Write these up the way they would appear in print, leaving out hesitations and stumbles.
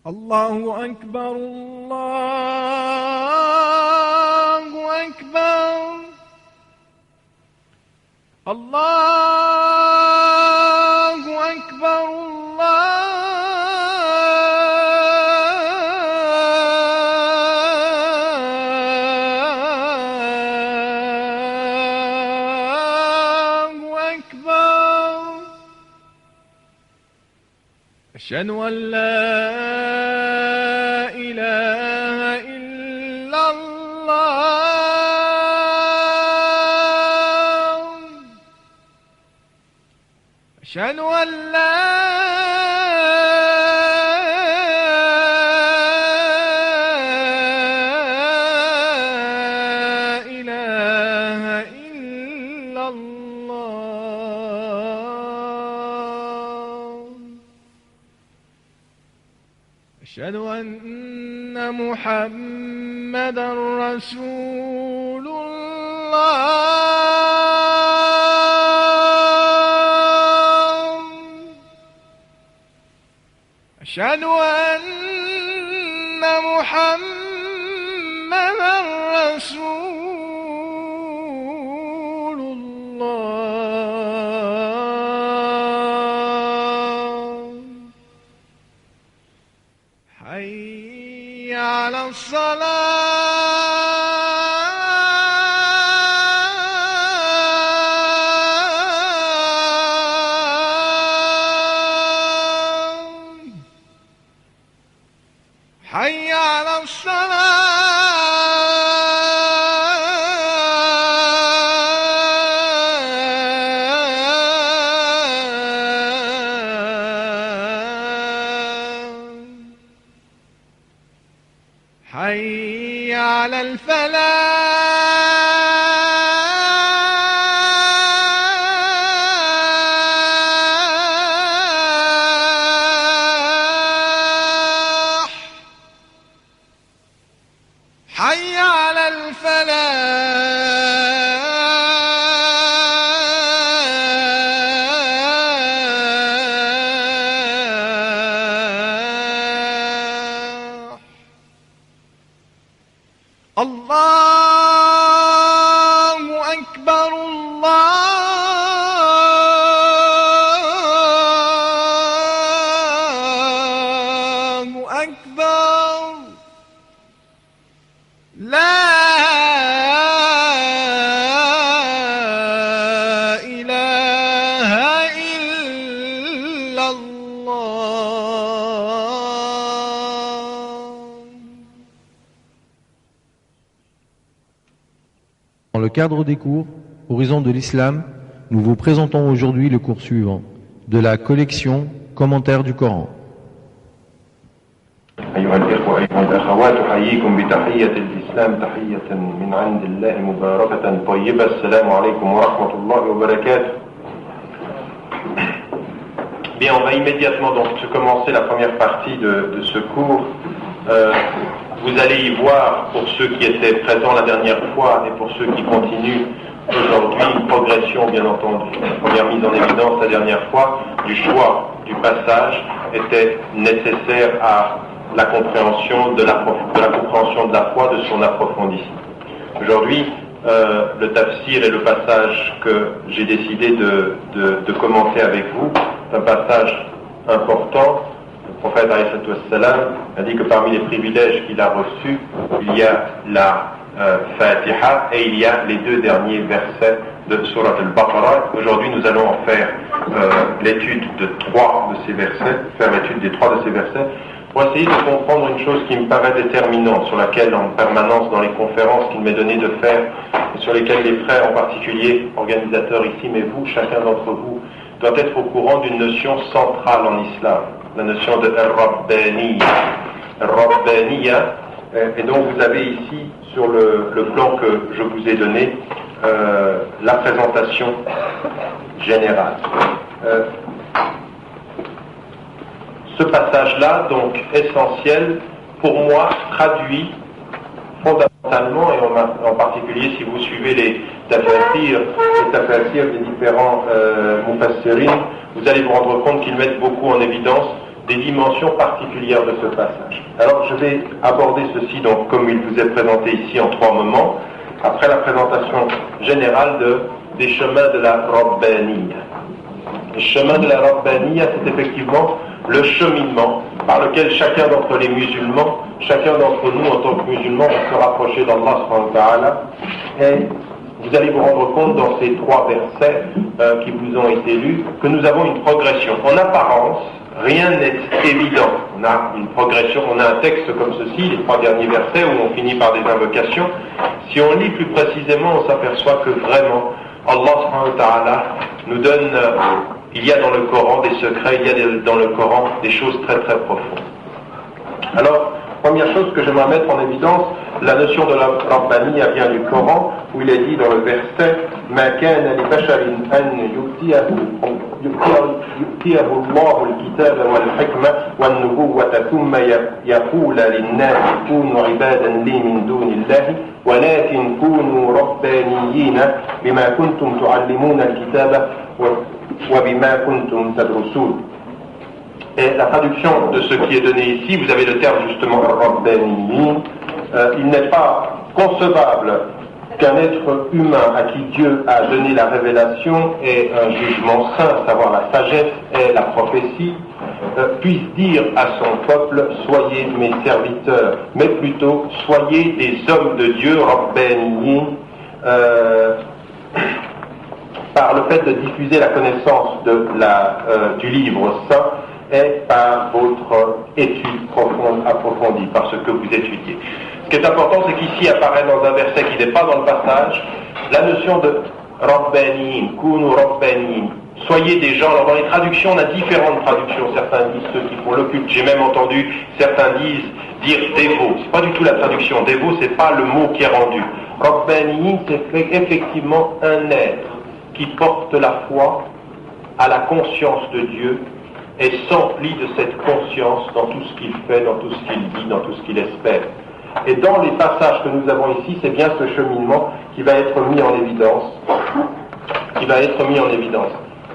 الله أكبر الله أكبر الله أكبر الله أكبر أشهد أن لا إله إلا الله أشهد أن لا إله إلا الله أشهد أن محمدًا رسول الله أشهد أن محمدًا رسول الله حي على الصلاة حي على الصلاة حي على الفلاح حي على الفلاح الله أكبر الله أكبر لا إله إلا الله. Dans le cadre des cours Horizon de l'Islam, nous vous présentons aujourd'hui le cours suivant de la collection Commentaires du Coran. أيها الإخوة أيها الأخوات أحييكم بتحية الإسلام تحية من عند الله مباركة طيبة. السلام عليكم ورحمة الله وبركاته. Bien, on va immédiatement donc commencer la première partie de ce cours. Vous allez y voir, pour ceux qui étaient présents la dernière fois et pour ceux qui continuent aujourd'hui, une progression bien entendu. La première mise en évidence la dernière fois du choix du passage était nécessaire à la compréhension de la compréhension de la foi, de son approfondissement. Aujourd'hui, le tafsir est le passage que j'ai décidé de commenter avec vous, un passage important. Le prophète a dit que parmi les privilèges qu'il a reçus, il y a la Fatiha et il y a les deux derniers versets de Surat al-Baqarah. Aujourd'hui, nous allons en faire l'étude de trois de ces versets, faire l'étude des trois de ces versets, pour essayer de comprendre une chose qui me paraît déterminante, sur laquelle en permanence dans les conférences qu'il m'est donné de faire, et sur lesquelles les frères en particulier, organisateurs ici, mais vous, chacun d'entre vous, doit être au courant d'une notion centrale en islam, la notion de Ar-Rabbaniya. Ar-Rabbaniya, et donc vous avez ici, sur le plan que je vous ai donné, la présentation générale. Ce passage-là, donc essentiel, pour moi, traduit fondamentalement, et en particulier si vous suivez les tafasirs des différents mufassirin, vous allez vous rendre compte qu'ils mettent beaucoup en évidence des dimensions particulières de ce passage. Alors je vais aborder ceci donc comme il vous est présenté ici en 3 moments, après la présentation générale des chemins de la Rabbaniya. Le chemin de la Rabbaniya, c'est effectivement le cheminement par lequel chacun d'entre les musulmans, chacun d'entre nous en tant que musulmans, va se rapprocher d'Allah subhanahu wa ta'ala. Et vous allez vous rendre compte dans ces 3 versets qui vous ont été lus que nous avons une progression. En apparence, rien n'est évident. On a une progression, on a un texte comme ceci, les 3 derniers versets où on finit par des invocations. Si on lit plus précisément, on s'aperçoit que vraiment Allah subhanahu wa ta'ala nous donne, il y a dans le Coran des secrets, il y a dans le Coran des choses très très profondes. Alors, première chose que j'aimerais mettre en évidence, la notion de la Rabbaniya vient du Coran, où il est dit dans le verset مَا كَانَ لِبَشَرٍ أَنْ يُؤْتِيَهُ اللَّهُ الْكِتَابَ وَالْحِكْمَةَ وَالنُّبُوَّةَ ثُمَّ يَقُولَ لِلنَّاسِ كُونُوا عِبَادًا لِي مِنْ دُونِ اللَّهِ وَلَكِنْ كُونُوا رَبَّانِيِّينَ بِمَا كُنْتُمْ تُعَلِّمُونَ الْكِتَابَ وَبِمَا كُنْتُمْ تَدْرُسُونَ. Et la traduction de ce qui est donné ici, vous avez le terme justement Rabbaniyin, il n'est pas concevable qu'un être humain à qui Dieu a donné la révélation et un jugement saint, à savoir la sagesse et la prophétie, puisse dire à son peuple, soyez mes serviteurs, mais plutôt soyez des hommes de Dieu, Rabbaniyin, par le fait de diffuser la connaissance du livre saint, et par votre étude profonde, approfondie, par ce que vous étudiez. Ce qui est important, c'est qu'ici apparaît dans un verset qui n'est pas dans le passage, la notion de Rabbaniyin, Kunu Rabbaniyin, soyez des gens. Alors dans les traductions, on a différentes traductions, certains disent ceux qui font le culte, j'ai même entendu certains dire dévot, c'est pas du tout la traduction, dévot c'est pas le mot qui est rendu. Rabbaniyin, c'est effectivement un être qui porte la foi à la conscience de Dieu, et s'emplit de cette conscience dans tout ce qu'il fait, dans tout ce qu'il dit, dans tout ce qu'il espère. Et dans les passages que nous avons ici, c'est bien ce cheminement qui va être mis en évidence.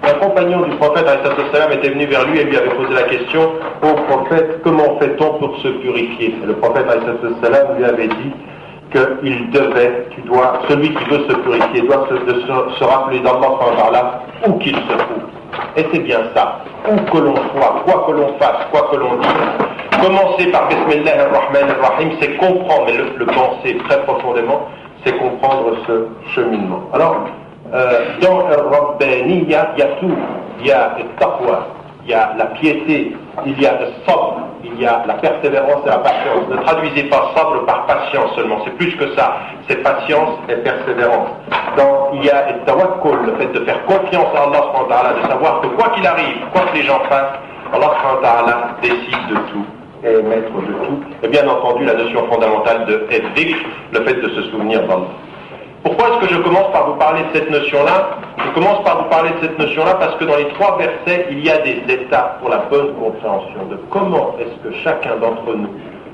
Un compagnon du prophète alayhi salam était venu vers lui et lui avait posé la question au prophète, comment fait-on pour se purifier? Et le prophète alayhi salam lui avait dit qu'il devait, celui qui veut se purifier doit se rappeler d'Allah où qu'il se trouve. Et c'est bien ça, où que l'on soit, quoi que l'on fasse, quoi que l'on dise. Commencer par Bismillah ar-Rahman ar-Rahim, c'est comprendre, mais le penser très profondément, c'est comprendre ce cheminement. Alors, dans Rabbaniya, il y a tout. Il y a le taqwa, il y a la piété, il y a le sabr, il y a la persévérance et la patience. Ne traduisez pas sabr par patience seulement, c'est plus que ça. C'est patience et persévérance. Il y a le tawakkul, le fait de faire confiance à Allah subhanahu wa ta'ala, de savoir que quoi qu'il arrive, quoi que les gens fassent, Allah subhanahu wa ta'ala décide de tout et est maître de tout. Et bien entendu, la notion fondamentale de dhikr, le fait de se souvenir d'Allah. Pourquoi est-ce que je commence par vous parler de cette notion-là? Je commence par vous parler de cette notion-là parce que dans les 3 versets, il y a des étapes pour la bonne compréhension de comment est-ce que chacun d'entre nous,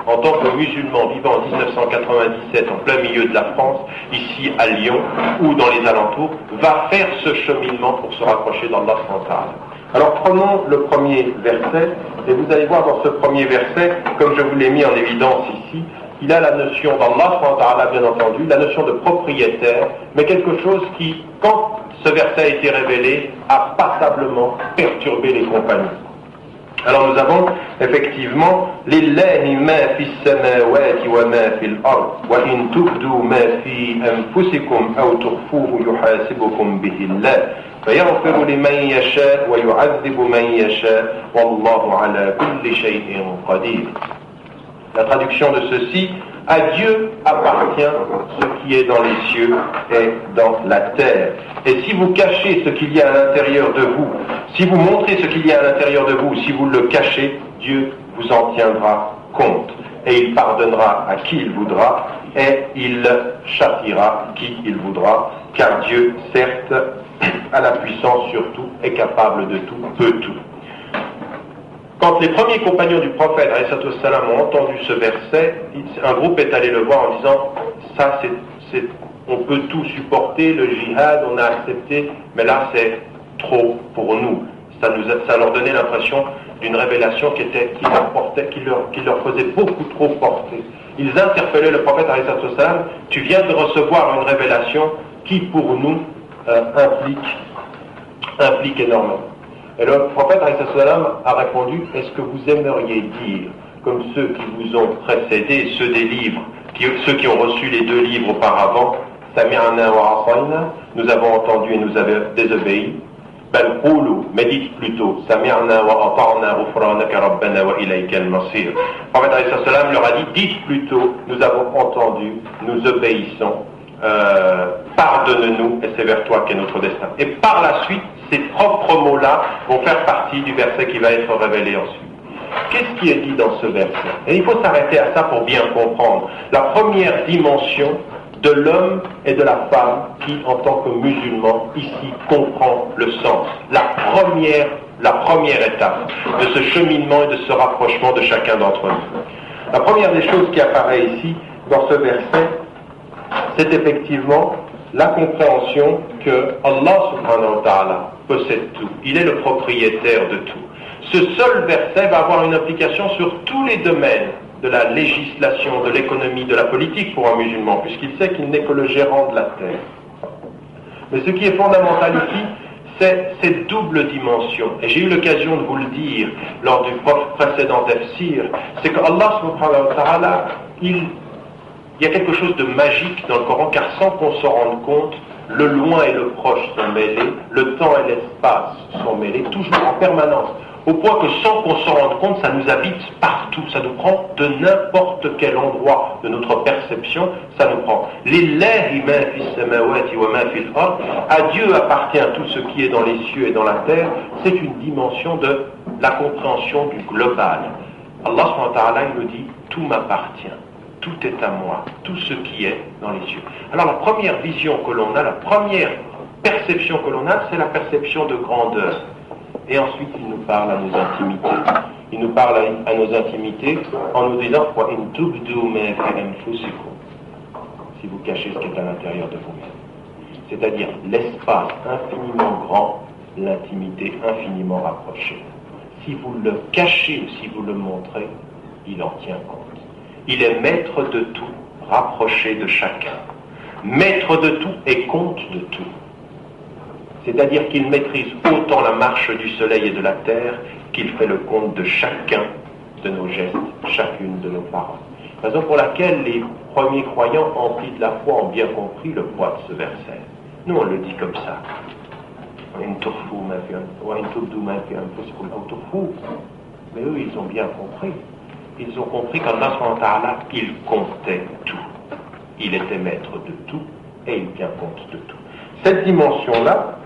en tant que musulman vivant en 1997 en plein milieu de la France, ici à Lyon ou dans les alentours, va faire ce cheminement pour se rapprocher d'Allah subhanahu wa ta'ala. Alors prenons le premier verset et vous allez voir dans ce premier verset, comme je vous l'ai mis en évidence ici, il a la notion d'Allah subhanahu wa ta'ala bien entendu, la notion de propriétaire, mais quelque chose qui, quand ce verset a été révélé, a passablement perturbé les compagnons. Alors nous avons effectivement lillahi ma fi as-samawati wa ma fi al-ard wa in tubdu ma fi anfusikum aw tukhfuhu yuhasibukum bihi Allah fayaghfiru liman yasha wa yu'adhibu man yasha wallahu ala kulli shay'in qadir. La traduction de ceci, à Dieu appartient ce qui est dans les cieux et dans la terre. Et si vous cachez ce qu'il y a à l'intérieur de vous, si vous montrez ce qu'il y a à l'intérieur de vous, si vous le cachez, Dieu vous en tiendra compte. Et il pardonnera à qui il voudra, et il châtiera qui il voudra, car Dieu, certes, a la puissance sur tout, est capable de tout, peut tout. Quand les premiers compagnons du prophète alayhi salam ont entendu ce verset, un groupe est allé le voir en disant ça on peut tout supporter, le djihad on a accepté, mais là c'est trop pour nous. Ça leur donnait l'impression d'une révélation qui leur faisait beaucoup trop porter. Ils interpellaient le prophète alayhi salam, tu viens de recevoir une révélation qui pour nous implique énormément. Et le prophète alayhi salam a répondu, est-ce que vous aimeriez dire, comme ceux qui vous ont précédés, ceux des livres, ceux qui ont reçu les 2 livres auparavant, Sami'na wa asayna, nous avons entendu et nous avons désobéi. Bal qulu, mais dites plutôt, Sami'na wa ata'na ghufranaka rabbana wa ilayka al-masir. Le prophète alayhi salam leur a dit, dites plutôt, nous avons entendu, nous obéissons, pardonne-nous et c'est vers toi qu'est notre destin. Et par la suite, ces propres mots-là vont faire partie du verset qui va être révélé ensuite. Qu'est-ce qui est dit dans ce verset? Et il faut s'arrêter à ça pour bien comprendre. La première dimension de l'homme et de la femme qui, en tant que musulman, ici, comprend le sens. La première étape de ce cheminement et de ce rapprochement de chacun d'entre nous. La première des choses qui apparaît ici, dans ce verset, c'est effectivement la compréhension que Allah subhanahu wa ta'ala possède tout. Il est le propriétaire de tout. Ce seul verset va avoir une implication sur tous les domaines de la législation, de l'économie, de la politique pour un musulman, puisqu'il sait qu'il n'est que le gérant de la terre. Mais ce qui est fondamental ici, c'est cette double dimension. Et j'ai eu l'occasion de vous le dire lors du précédent tafsir, c'est que Allah subhanahu wa ta'ala, il y a quelque chose de magique dans le Coran, car sans qu'on s'en rende compte, le loin et le proche sont mêlés, le temps et l'espace sont mêlés, toujours en permanence. Au point que sans qu'on s'en rende compte, ça nous habite partout, ça nous prend de n'importe quel endroit de notre perception, ça nous prend. Lillahi ma fis samawati wa ma fil ard, à Dieu appartient tout ce qui est dans les cieux et dans la terre, c'est une dimension de la compréhension du global. Allah subhanahu wa ta'ala, il nous dit, tout m'appartient, tout est à moi, tout ce qui est dans les cieux. Alors la première vision que l'on a, la première perception que l'on a, c'est la perception de grandeur. Et ensuite, il nous parle à nos intimités. Il nous parle à nos intimités en nous disant si vous cachez ce qui est à l'intérieur de vous-même. C'est-à-dire l'espace infiniment grand, l'intimité infiniment rapprochée. Si vous le cachez ou si vous le montrez, il en tient compte. Il est maître de tout, rapproché de chacun. Maître de tout et compte de tout. C'est-à-dire qu'il maîtrise autant la marche du soleil et de la terre qu'il fait le compte de chacun de nos gestes, chacune de nos paroles. Raison pour laquelle les premiers croyants emplis de la foi ont bien compris le poids de ce verset. Nous on le dit comme ça. Mais eux ils ont bien compris. Ils ont compris qu'Allah subhanahu wa ta'ala, il comptait tout. Il était maître de tout et il tient compte de tout. Cette dimension-là,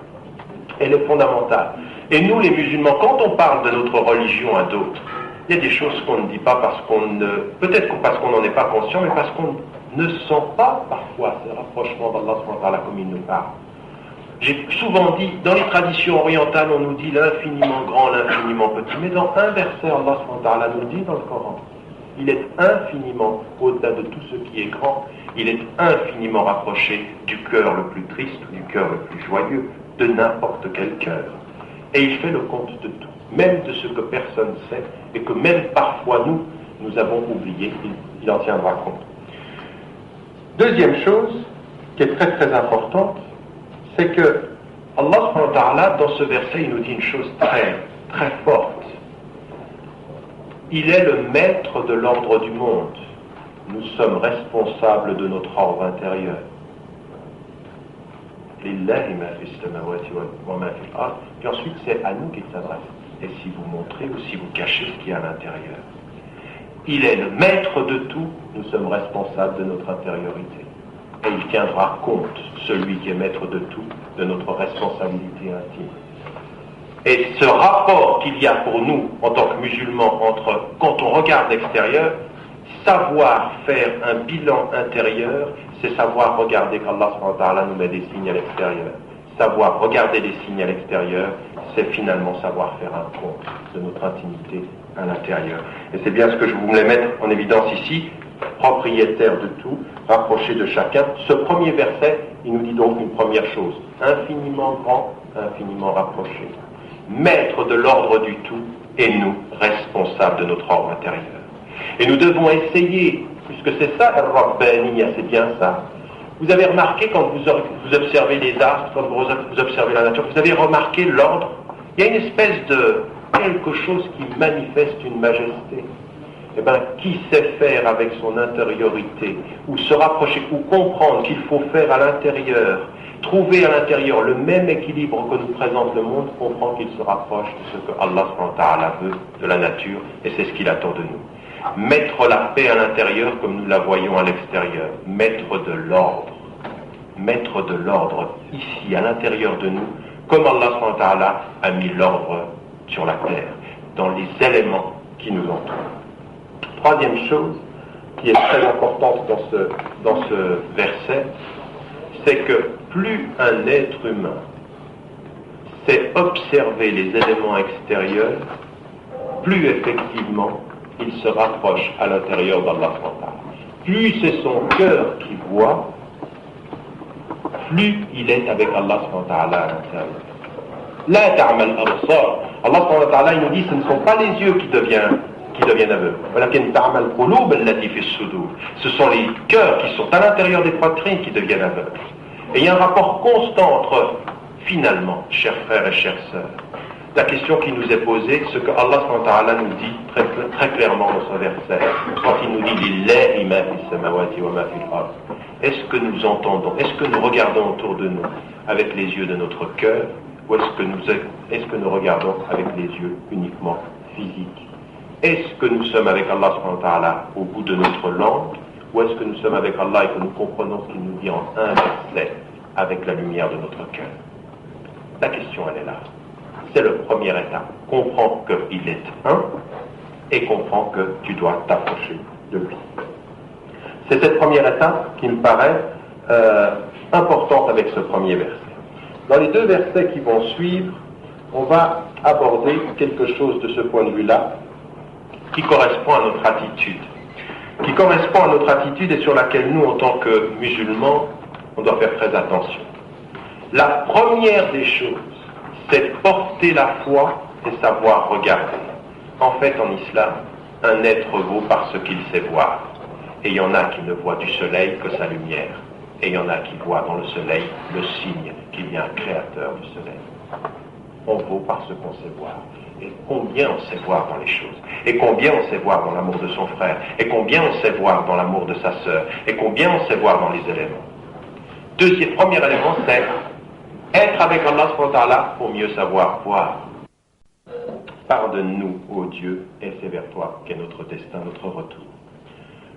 elle est fondamentale. Et nous, les musulmans, quand on parle de notre religion à d'autres, il y a des choses qu'on ne dit pas parce qu'on ne... Peut-être parce qu'on n'en est pas conscient, mais parce qu'on ne sent pas parfois ce rapprochement d'Allah subhanahu wa ta'ala comme il nous parle. J'ai souvent dit, dans les traditions orientales, on nous dit l'infiniment grand, l'infiniment petit. Mais dans un verset, Allah subhanahu wa ta'ala nous dit dans le Coran, il est infiniment au-delà de tout ce qui est grand, il est infiniment rapproché du cœur le plus triste, du cœur le plus joyeux, de n'importe quel cœur. Et il fait le compte de tout, même de ce que personne sait, et que même parfois nous avons oublié, il en tiendra compte. Deuxième chose, qui est très très importante, c'est que Allah subhanahu wa ta'ala, dans ce verset, il nous dit une chose très, très forte. Il est le maître de l'ordre du monde. Nous sommes responsables de notre ordre intérieur. Lillahi ma fis samawati wa ma fil ard. Puis ensuite, c'est à nous qu'il s'adresse. Et si vous montrez ou si vous cachez ce qui est à l'intérieur. Il est le maître de tout, nous sommes responsables de notre intériorité. Et il tiendra compte, celui qui est maître de tout, de notre responsabilité intime. Et ce rapport qu'il y a pour nous, en tant que musulmans, entre, quand on regarde l'extérieur, savoir faire un bilan intérieur, c'est savoir regarder qu'Allah subhanahu wa ta'ala nous met des signes à l'extérieur. Savoir regarder les signes à l'extérieur, c'est finalement savoir faire un compte de notre intimité à l'intérieur. Et c'est bien ce que je voulais mettre en évidence ici, propriétaire de tout, rapproché de chacun. Ce premier verset, il nous dit donc une première chose, infiniment grand, infiniment rapproché. Maître de l'ordre du tout, et nous responsables de notre ordre intérieur. Et nous devons essayer, puisque c'est ça, Al-Rabbaniya, c'est bien ça. Vous avez remarqué quand vous observez les astres, quand vous observez la nature, vous avez remarqué l'ordre. Il y a une espèce de quelque chose qui manifeste une majesté. Eh bien, qui sait faire avec son intériorité, ou se rapprocher, ou comprendre qu'il faut faire à l'intérieur, trouver à l'intérieur le même équilibre que nous présente le monde, comprend qu'il se rapproche de ce que Allah subhanahu wa ta'ala veut de la nature, et c'est ce qu'il attend de nous. Mettre la paix à l'intérieur comme nous la voyons à l'extérieur, mettre de l'ordre ici, à l'intérieur de nous, comme Allah subhanahu wa ta'ala a mis l'ordre sur la terre, dans les éléments qui nous entourent. Troisième chose qui est très importante dans ce verset, c'est que plus un être humain sait observer les éléments extérieurs, plus effectivement il se rapproche à l'intérieur d'Allah. Plus c'est son cœur qui voit, plus il est avec Allah à l'intérieur. La ta'mal absar. Allah il nous dit ce ne sont pas les yeux qui deviennent aveugles. Ce sont les cœurs qui sont à l'intérieur des poitrines qui deviennent aveugles. Et il y a un rapport constant entre, finalement, chers frères et chères sœurs, la question qui nous est posée, ce que Allah nous dit très, très clairement dans ce verset, quand il nous dit Lillahi ma fis samawati wa ma fil ard. Est-ce que nous entendons, est-ce que nous regardons autour de nous avec les yeux de notre cœur, ou est-ce que nous regardons avec les yeux uniquement physiques? Est-ce que nous sommes avec Allah subhanahu wa ta'ala au bout de notre langue, ou est-ce que nous sommes avec Allah et que nous comprenons ce qu'il nous dit en un verset avec la lumière de notre cœur? La question, elle est là. C'est le premier étape. Comprends qu'il est un et comprends que tu dois t'approcher de lui. C'est cette première étape qui me paraît importante avec ce premier verset. Dans les deux versets qui vont suivre, on va aborder quelque chose de ce point de vue-là qui correspond à notre attitude. Qui correspond à notre attitude et sur laquelle nous, en tant que musulmans, on doit faire très attention. La première des choses, c'est porter la foi et savoir regarder. En fait, en islam, un être vaut par ce qu'il sait voir. Et il y en a qui ne voient du soleil que sa lumière. Et il y en a qui voient dans le soleil le signe qu'il y a un créateur du soleil. On vaut par ce qu'on sait voir. Et combien on sait voir dans les choses. Et combien on sait voir dans l'amour de son frère. Et combien on sait voir dans l'amour de sa sœur. Et combien on sait voir dans les éléments. Premier élément, c'est être avec Allah subhanahu wa ta'ala pour mieux savoir voir. Pardonne-nous, ô Dieu, et c'est vers toi qu'est notre destin, notre retour.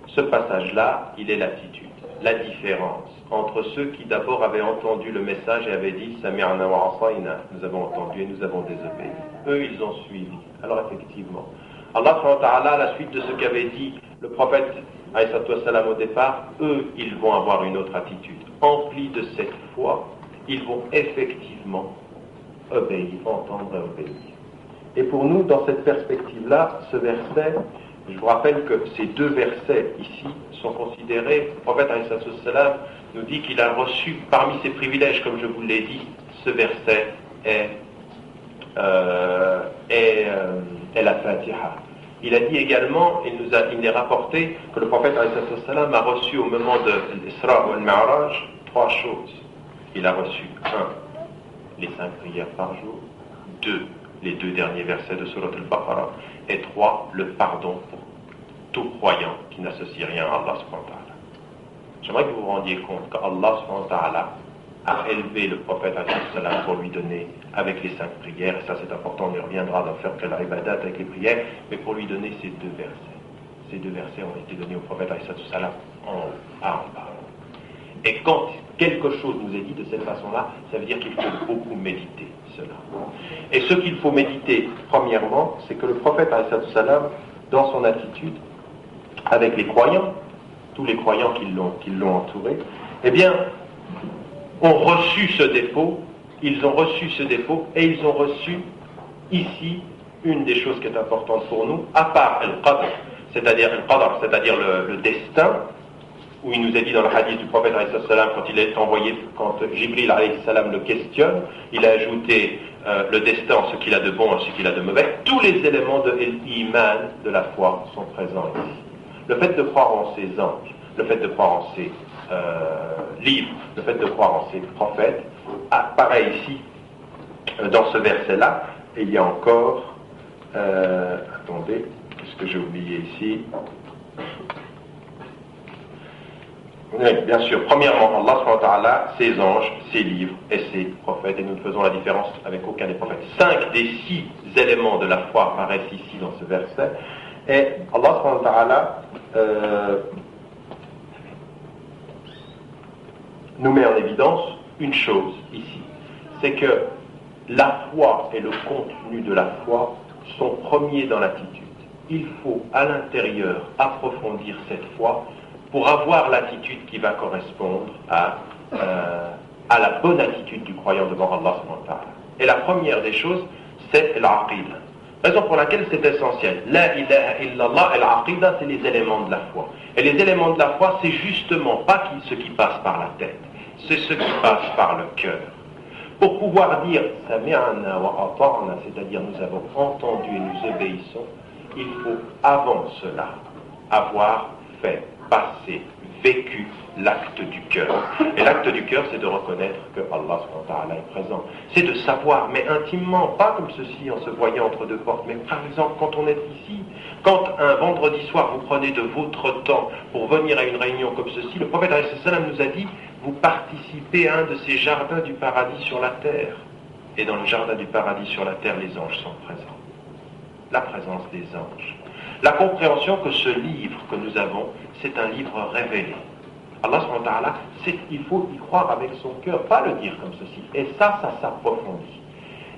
Ce passage-là, il est l'attitude, la différence entre ceux qui d'abord avaient entendu le message et avaient dit « Sami'na wa asayna » nous avons entendu et nous avons désobéi. Eux, ils ont suivi. Alors effectivement, Allah subhanahu wa ta'ala, à la suite de ce qu'avait dit le prophète alayhi salam au départ, eux, ils vont avoir une autre attitude. Emplis de cette foi, ils vont effectivement obéir, entendre et obéir. Et pour nous, dans cette perspective-là, ce verset, je vous rappelle que ces deux versets ici sont considérés, le prophète alayhi salam nous dit qu'il a reçu parmi ses privilèges, comme je vous l'ai dit, ce verset est la Fatiha. Il a dit également, il est rapporté que le prophète alayhi salam a reçu au moment de l'Isra ou al-Mi'raj 3 choses. Il a reçu 1, les 5 prières par jour, 2, les 2 derniers versets de Surat al-Baqarah, et 3, le pardon pour tout croyant qui n'associe rien à Allah subhanahu wa ta'ala. J'aimerais que vous vous rendiez compte qu'Allah subhanahu wa ta'ala a élevé le prophète alayhi salam pour lui donner avec les 5 prières, et ça c'est important, on y reviendra dans faire que la ibadat avec les prières, mais pour lui donner ces 2 versets. Ces 2 versets ont été donnés au prophète alayhi salam en bas. Et quand quelque chose nous est dit de cette façon-là, ça veut dire qu'il faut beaucoup méditer cela. Et ce qu'il faut méditer, premièrement, c'est que le prophète alayhi salam, dans son attitude, avec les croyants, tous les croyants qui l'ont entouré, eh bien, ont reçu ce dépôt, ils ont reçu ce dépôt, et ils ont reçu ici une des choses qui est importante pour nous, à part le destin, où il nous est dit dans le hadith du prophète alayhi salam, quand il est envoyé, quand Jibril alayhi salam le questionne, il a ajouté le destin, ce qu'il a de bon et ce qu'il a de mauvais. Tous les éléments de l'iman, de la foi, sont présents ici. Le fait de croire en ses anges, le fait de croire en ses livres, le fait de croire en ses prophètes, apparaît ici, dans ce verset-là. Et il y a encore, attendez, qu'est-ce que j'ai oublié ici? Oui, bien sûr. Premièrement, Allah subhanahu wa ta'ala, ses anges, ses livres et ses prophètes, et nous ne faisons la différence avec aucun des prophètes. 5 des 6 éléments de la foi apparaissent ici dans ce verset, et Allah subhanahu wa ta'ala nous met en évidence une chose ici, c'est que la foi et le contenu de la foi sont premiers dans l'attitude. Il faut à l'intérieur approfondir cette foi pour avoir l'attitude qui va correspondre à la bonne attitude du croyant devant Allah subhanahu wa ta'ala. Et la première des choses, c'est l'aqida. Raison pour laquelle c'est essentiel. La ilaha illallah et l'aqida, c'est les éléments de la foi. Et les éléments de la foi, c'est justement pas ce qui passe par la tête, c'est ce qui passe par le cœur. Pour pouvoir dire sami'na wa ata'na, c'est-à-dire nous avons entendu et nous obéissons, il faut avant cela avoir fait, passé, vécu l'acte du cœur. Et l'acte du cœur, c'est de reconnaître que Allah subhanahu wa ta'ala est présent. C'est de savoir, mais intimement, pas comme ceci en se voyant entre deux portes, mais par exemple quand on est ici, quand un vendredi soir vous prenez de votre temps pour venir à une réunion comme ceci, le prophète alayhi salam nous a dit, vous participez à un de ces jardins du paradis sur la terre. Et dans le jardin du paradis sur la terre, les anges sont présents. La présence des anges. La compréhension que ce livre que nous avons, c'est un livre révélé. Allah subhanahu wa ta'ala, il faut y croire avec son cœur, pas le dire comme ceci. Et ça s'approfondit.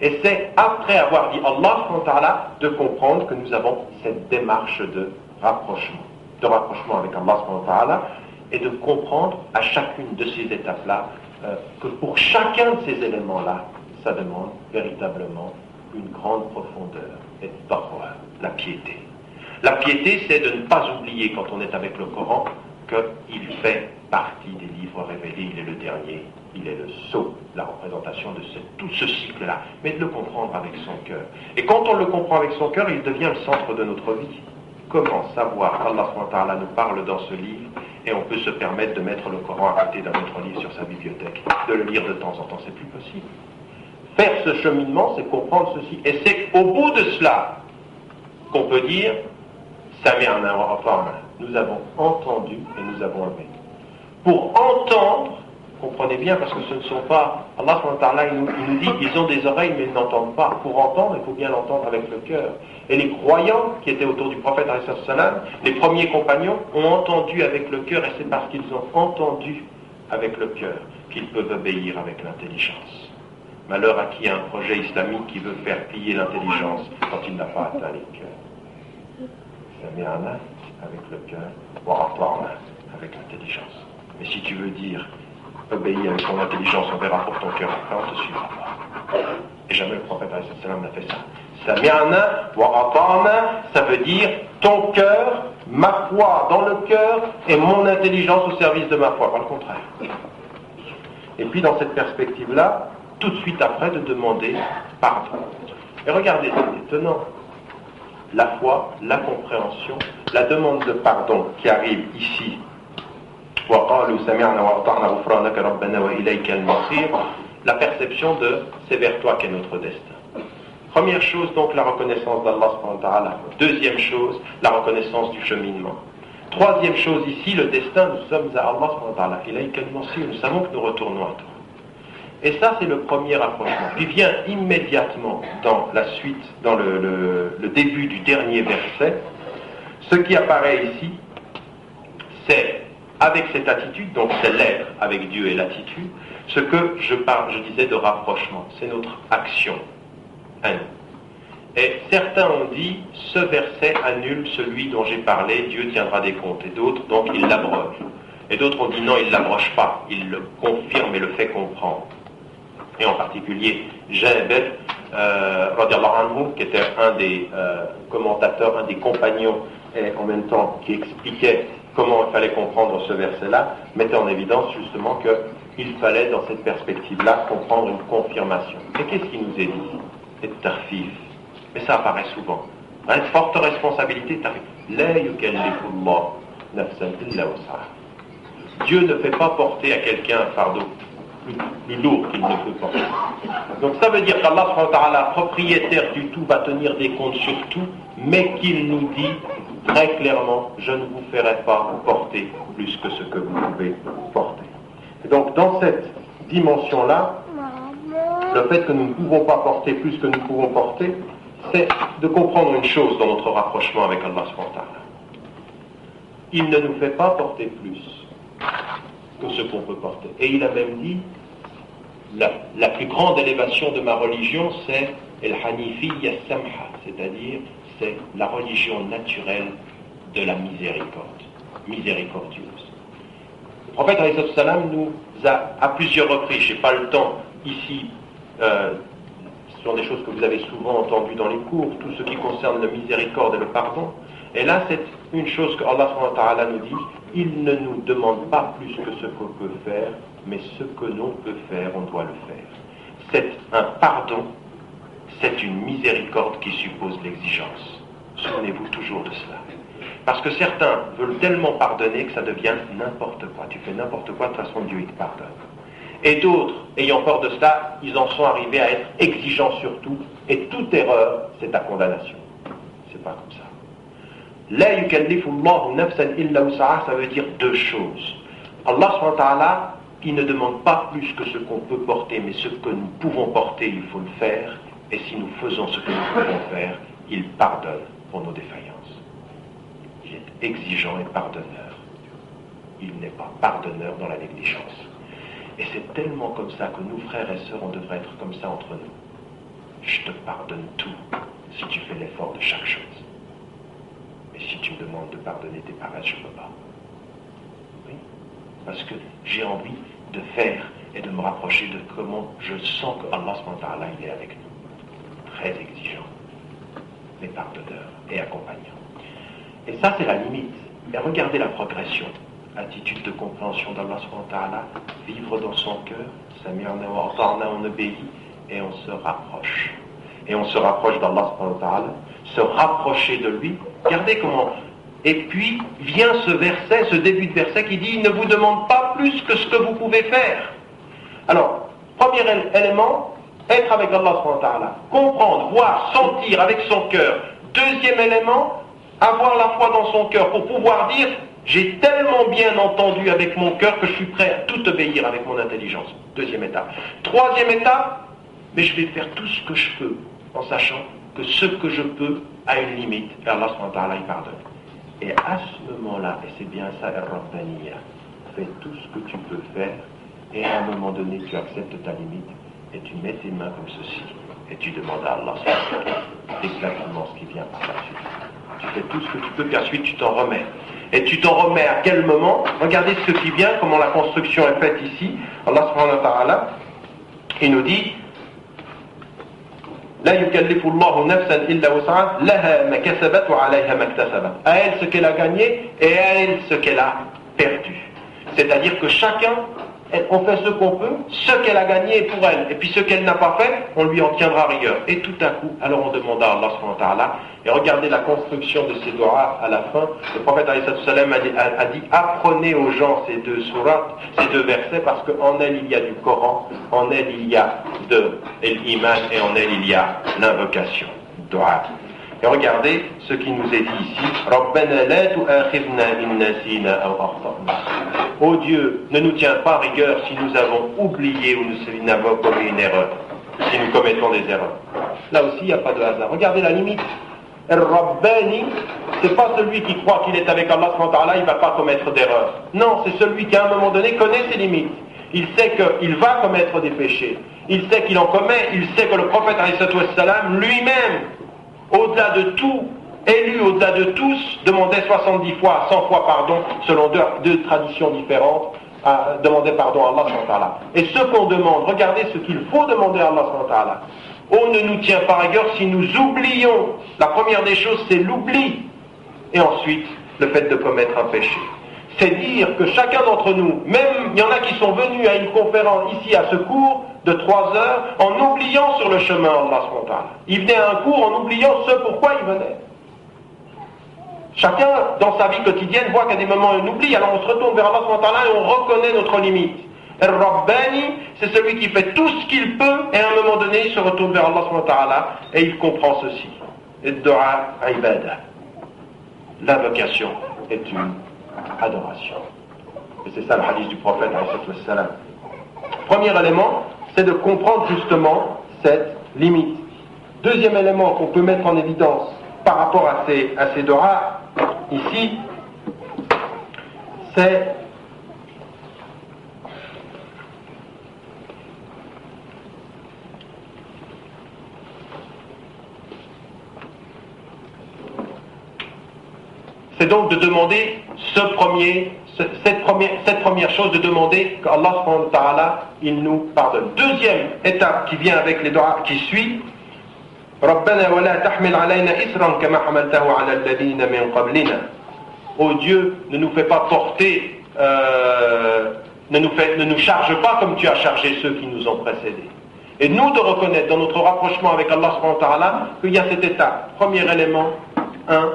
Et c'est après avoir dit Allah subhanahu wa ta'ala de comprendre que nous avons cette démarche de rapprochement avec Allah subhanahu wa ta'ala, et de comprendre à chacune de ces étapes-là que pour chacun de ces éléments-là, ça demande véritablement une grande profondeur et taqwa, la piété. La piété, c'est de ne pas oublier quand on est avec le Coran qu'il fait partie des livres révélés, il est le dernier, il est le sceau, la représentation de tout ce cycle-là, mais de le comprendre avec son cœur. Et quand on le comprend avec son cœur, il devient le centre de notre vie. Comment savoir qu'Allah subhanahu wa ta'ala nous parle dans ce livre et on peut se permettre de mettre le Coran à côté d'un autre livre sur sa bibliothèque, de le lire de temps en temps, c'est plus possible. Faire ce cheminement, c'est comprendre ceci. Et c'est au bout de cela qu'on peut dire Sami'na wa ata'na. Nous avons entendu et nous avons obéi. Pour entendre, comprenez bien, parce que ce ne sont pas... Allah subhanahu wa ta'ala, il nous dit qu'ils ont des oreilles mais ils n'entendent pas. Pour entendre, il faut bien l'entendre avec le cœur. Et les croyants qui étaient autour du prophète, les premiers compagnons, ont entendu avec le cœur, et c'est parce qu'ils ont entendu avec le cœur qu'ils peuvent obéir avec l'intelligence. Malheur à qui a un projet islamique qui veut faire plier l'intelligence quand il n'a pas atteint les cœurs. Sami'na avec le cœur, wa ata'na avec l'intelligence. Mais si tu veux dire obéis avec ton intelligence, on verra pour ton cœur après, on ne te suivra pas. Et jamais le prophète n'a fait ça. Sami'na wa ata'na, ça veut dire ton cœur, ma foi dans le cœur et mon intelligence au service de ma foi, pas le contraire. Et puis dans cette perspective-là, tout de suite après de demander pardon. Et regardez, c'est étonnant. La foi, la compréhension, la demande de pardon qui arrive ici. La perception de c'est vers toi qu'est notre destin. Première chose donc la reconnaissance d'Allah subhanahu wa ta'ala. Deuxième chose, la reconnaissance du cheminement. Troisième chose ici, le destin, nous sommes à Allah subhanahu wa ta'ala. Nous savons que nous retournons à toi. Et ça, c'est le premier rapprochement. Puis vient immédiatement dans la suite, dans le début du dernier verset, ce qui apparaît ici, c'est avec cette attitude, donc c'est l'être avec Dieu et l'attitude, ce que je disais de rapprochement, c'est notre action à nous. Et certains ont dit, ce verset annule celui dont j'ai parlé, Dieu tiendra des comptes, et d'autres, donc il l'abroge. Et d'autres ont dit non, il ne l'abroge pas, il le confirme et le fait comprendre. Et en particulier Jabir, radiallahu anhu, qui était un des commentateurs, un des compagnons et en même temps qui expliquait comment il fallait comprendre ce verset-là, mettait en évidence justement qu'il fallait, dans cette perspective-là, comprendre une confirmation. Et qu'est-ce qui nous est dit? C'est tarfif. Mais ça apparaît souvent. Une forte responsabilité, tarfif. La yukallifullah nafsan illa wus'aha. Dieu ne fait pas porter à quelqu'un un fardeau plus lourd qu'il ne peut porter. Donc ça veut dire qu'Allah subhanahu wa ta'ala, propriétaire du tout, va tenir des comptes sur tout, mais qu'il nous dit très clairement, je ne vous ferai pas porter plus que ce que vous pouvez porter. Et donc dans cette dimension-là, le fait que nous ne pouvons pas porter plus que nous pouvons porter, c'est de comprendre une chose dans notre rapprochement avec Allah subhanahu wa ta'ala. Il ne nous fait pas porter plus que ce qu'on peut porter. Et il a même dit, la plus grande élévation de ma religion, c'est el-hanifiyya samha, c'est-à-dire c'est la religion naturelle de la miséricorde, miséricordieuse. Le prophète alayhi salam nous a, à plusieurs reprises, je n'ai pas le temps ici, ce sont des choses que vous avez souvent entendues dans les cours, tout ce qui concerne la miséricorde et le pardon. Et là, c'est une chose que Allah subhanahu wa ta'ala nous dit, il ne nous demande pas plus que ce qu'on peut faire, mais ce que l'on peut faire, on doit le faire. C'est un pardon, c'est une miséricorde qui suppose l'exigence. Souvenez-vous toujours de cela. Parce que certains veulent tellement pardonner que ça devient n'importe quoi. Tu fais n'importe quoi, de toute façon Dieu il te pardonne. Et d'autres, ayant peur de cela, ils en sont arrivés à être exigeants sur tout, et toute erreur, c'est ta condamnation. C'est pas comme ça. La yukallifullahu nafsan illa wus'aha, ça veut dire deux choses. Allah subhanahu wa ta'ala, il ne demande pas plus que ce qu'on peut porter, mais ce que nous pouvons porter, il faut le faire, et si nous faisons ce que nous pouvons faire, il pardonne pour nos défaillances. Il est exigeant et pardonneur. Il n'est pas pardonneur dans la négligence. Et c'est tellement comme ça que nous, frères et sœurs, on devrait être comme ça entre nous. Je te pardonne tout si tu fais l'effort de chaque chose. Mais si tu me demandes de pardonner tes paroles, je ne peux pas. Oui, parce que j'ai envie de faire et de me rapprocher de comment je sens que Allah subhanahu wa ta'ala, il est avec nous. Très exigeant, mais pardonneur et accompagnant. Et ça, c'est la limite. Mais regardez la progression. Attitude de compréhension d'Allah subhanahu wa ta'ala, vivre dans son cœur, Sami'na wa ata'na, on obéit, et on se rapproche. Et on se rapproche d'Allah subhanahu wa ta'ala, se rapprocher de lui. Regardez comment. Et puis vient ce verset, ce début de verset qui dit, il ne vous demande pas plus que ce que vous pouvez faire. Alors, premier élément, être avec Allah subhanahu wa ta'ala, comprendre, voir, sentir avec son cœur. Deuxième élément, avoir la foi dans son cœur pour pouvoir dire, j'ai tellement bien entendu avec mon cœur que je suis prêt à tout obéir avec mon intelligence. Deuxième étape. Troisième étape, mais je vais faire tout ce que je peux, en sachant que ce que je peux a une limite, et Allah subhanahu wa ta'ala il pardonne. Et à ce moment-là, et c'est bien ça, Ar-Rabbaniya, fais tout ce que tu peux faire, et à un moment donné, tu acceptes ta limite, et tu mets tes mains comme ceci, et tu demandes à Allah subhanahu wa ta'ala exactement ce qui vient par la suite. Tu fais tout ce que tu peux, puis ensuite tu t'en remets. Et tu t'en remets à quel moment? Regardez ce qui vient, comment la construction est faite ici. Allah subhanahu wa ta'ala, il nous dit La yukallifullahu nafsan illa wus'aha laha ma kasabat wa 'alayha ma iktasabat. À elle ce qu'elle a gagné et à elle ce qu'elle a perdu. C'est-à-dire que chacun, on fait ce qu'on peut, ce qu'elle a gagné est pour elle, et puis ce qu'elle n'a pas fait, on lui en tiendra rigueur. Et tout à coup, alors on demande à Allah subhanahu wa ta'ala, et regardez la construction de ces doigts à la fin. Le prophète alayhi salam a dit apprenez aux gens ces deux sourates, ces deux versets, parce qu'en elle il y a du Coran, en elle il y a de l'iman, et en elle il y a l'invocation, doua. Et regardez ce qui nous est dit ici. Rabbana la tu'akhidhna in nasina aw akhta'na. Oh Dieu, ne nous tiens pas rigueur si nous avons oublié ou nous avons commis une erreur, si nous commettons des erreurs. Là aussi, il n'y a pas de hasard. Regardez la limite. Rabbani, c'est pas celui qui croit qu'il est avec Allah subhanahu wa ta'ala, il ne va pas commettre d'erreur. Non, c'est celui qui à un moment donné connaît ses limites. Il sait qu'il va commettre des péchés. Il sait qu'il en commet. Il sait que le prophète alayhi salam lui-même, au-delà de tout, élu au-delà de tous, demandait 70 fois, 100 fois pardon, selon deux traditions différentes, demandait pardon à Allah subhanahu wa ta'ala. Et ce qu'on demande, regardez ce qu'il faut demander à Allah subhanahu wa ta'ala. On ne nous tient pas rigueur si nous oublions. La première des choses, c'est l'oubli. et ensuite le fait de commettre un péché. C'est dire que chacun d'entre nous, même il y en a qui sont venus à une conférence ici à ce cours de 3 heures en oubliant sur le chemin Allah subhanahu wa ta'ala. Ils venaient à un cours en oubliant ce pourquoi ils venaient. Chacun dans sa vie quotidienne voit qu'à des moments on oublie, alors on se retourne vers Allah subhanahu wa ta'ala et on reconnaît notre limite. Al-Rabbani, c'est celui qui fait tout ce qu'il peut et à un moment donné il se retourne vers Allah subhanahu wa ta'ala et il comprend ceci. Ad-du'a ibada. L'invocation est une adoration. Et c'est ça le hadith du prophète alayhi wassalam. Premier élément, c'est de comprendre justement cette limite. Deuxième élément qu'on peut mettre en évidence par rapport à ces doras, ici, c'est donc de demander cette première chose, de demander qu'Allah subhanahu wa ta'ala, il nous pardonne. Deuxième étape qui vient avec les doigts qui suit, رَبَّنَا وَلَا تَحْمِلْ عَلَيْنَا إِسْرًا كَمَا حَمَلْتَهُ عَلَى الَّذِينَ مِنْ قَبْلِنَا. Ô Dieu, ne nous fais pas porter, ne nous charge pas comme tu as chargé ceux qui nous ont précédés. Et nous de reconnaître dans notre rapprochement avec Allah subhanahu wa ta'ala qu'il y a cette étape. Premier élément, 1,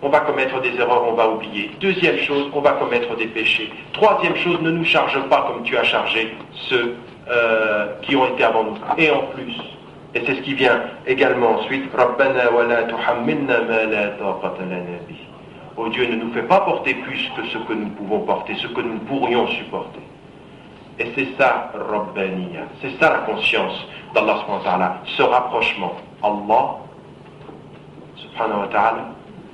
on va commettre des erreurs, on va oublier. Deuxième chose, on va commettre des péchés. Troisième chose, ne nous charge pas comme tu as chargé ceux qui ont été avant nous. Et en plus, et c'est ce qui vient également ensuite, Rabbana wa la tuhammilna ma la taqata lana bih. Oh Dieu, ne nous fais pas porter plus que ce que nous pouvons porter, ce que nous pourrions supporter. Et c'est ça, Rabbaniya, c'est ça la conscience d'Allah subhanahu wa ta'ala, ce rapprochement. Allah subhanahu wa ta'ala,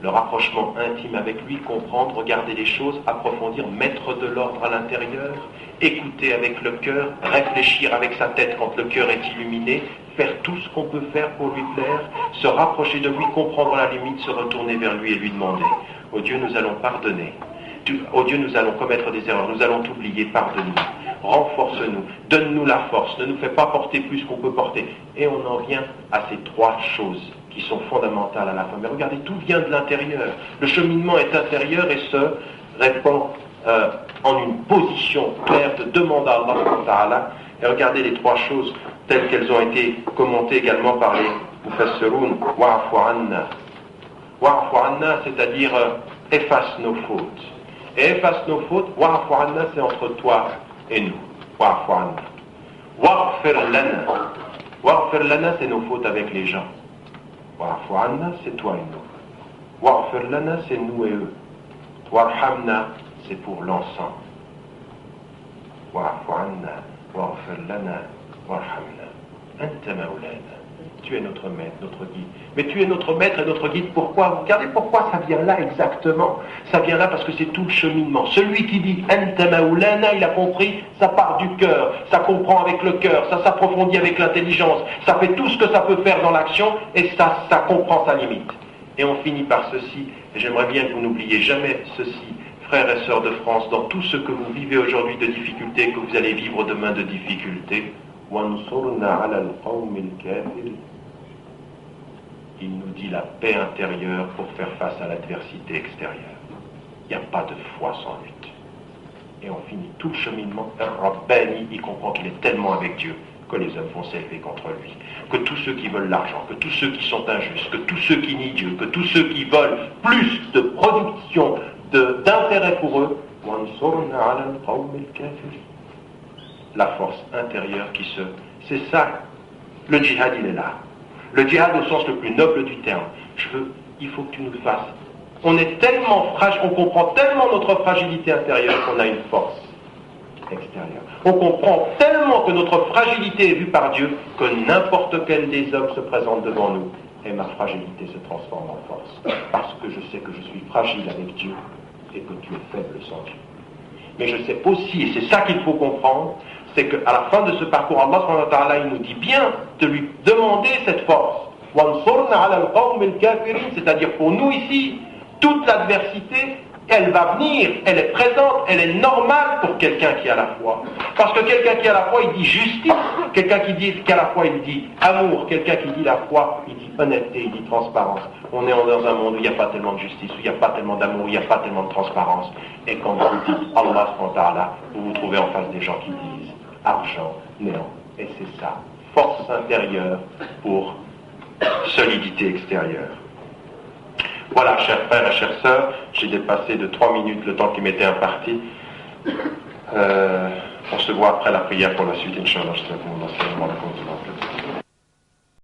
le rapprochement intime avec lui, comprendre, regarder les choses, approfondir, mettre de l'ordre à l'intérieur, écouter avec le cœur, réfléchir avec sa tête quand le cœur est illuminé, faire tout ce qu'on peut faire pour lui plaire, se rapprocher de lui, comprendre la limite, se retourner vers lui et lui demander. Oh Dieu, nous allons pardonner. Oh Dieu, nous allons commettre des erreurs, nous allons t'oublier, pardonne-nous, renforce-nous, donne-nous la force, ne nous fais pas porter plus qu'on peut porter. Et on en vient à ces 3 choses qui sont fondamentales à la fin. Mais regardez, tout vient de l'intérieur. Le cheminement est intérieur et se répand en une position claire de demande à Allah subhanahu wa ta'ala. Et regardez les 3 choses telles qu'elles ont été commentées également par les mufassiroun. Wa'afu anna. Wa'afu anna, c'est-à-dire efface nos fautes. Et efface nos fautes, wa'afu anna, c'est entre toi et nous. Wa'afu anna. Wa'ghfir lana. Wa'ghfir lana, c'est nos fautes avec les gens. Wa'afu anna, c'est toi et nous. Wa'ghfir lana, c'est nous et eux. Warhamna, c'est pour l'ensemble. Wa'afu anna, wa'ghfir lana, warhamna. Anta maulana. Tu es notre maître, notre guide. Mais tu es notre maître et notre guide, pourquoi? Regardez pourquoi ça vient là exactement. Ça vient là parce que c'est tout le cheminement. Celui qui dit Anta maulana, il a compris, ça part du cœur, ça comprend avec le cœur, ça s'approfondit avec l'intelligence, ça fait tout ce que ça peut faire dans l'action et ça comprend sa limite. Et on finit par ceci, et j'aimerais bien que vous n'oubliez jamais ceci, frères et sœurs de France, dans tout ce que vous vivez aujourd'hui de difficultés, que vous allez vivre demain de difficultés. Wansurna ala al-qawm al-kafir. Il nous dit la paix intérieure pour faire face à l'adversité extérieure. Il n'y a pas de foi sans lutte. Et on finit tout le cheminement. Rabbani, il comprend qu'il est tellement avec Dieu que les hommes vont s'élever contre lui. Que tous ceux qui veulent l'argent, que tous ceux qui sont injustes, que tous ceux qui nient Dieu, que tous ceux qui veulent plus de production, d'intérêt pour eux, Wansurna ala al-qawm al-kafir. La force intérieure qui se... C'est ça, le djihad il est là. Le djihad au sens le plus noble du terme. Il faut que tu nous le fasses. On est tellement fragile, on comprend tellement notre fragilité intérieure qu'on a une force extérieure. On comprend tellement que notre fragilité est vue par Dieu que n'importe quel des hommes se présente devant nous et ma fragilité se transforme en force. Parce que je sais que je suis fragile avec Dieu et que tu es faible sans Dieu. Mais je sais aussi, et c'est ça qu'il faut comprendre, c'est qu'à la fin de ce parcours, Allah subhanahu wa ta'ala, il nous dit bien de lui demander cette force. Wansurna ala al-qawm al-kafirin, c'est-à-dire pour nous ici, toute l'adversité elle va venir, elle est présente, elle est normale pour quelqu'un qui a la foi. Parce que quelqu'un qui a la foi, il dit justice. Quelqu'un qui a la foi, il dit amour. Quelqu'un qui dit la foi, il dit honnêteté, il dit transparence. On est dans un monde où il n'y a pas tellement de justice, où il n'y a pas tellement d'amour, où il n'y a pas tellement de transparence. Et quand vous dites Allah subhanahu wa ta'ala, vous vous trouvez en face des gens qui disent argent, néant. Et c'est ça, force intérieure pour solidité extérieure. Voilà, chers frères et chères sœurs, j'ai dépassé de 3 minutes le temps qui m'était imparti. On se voit après la prière pour la suite, Inch'Allah.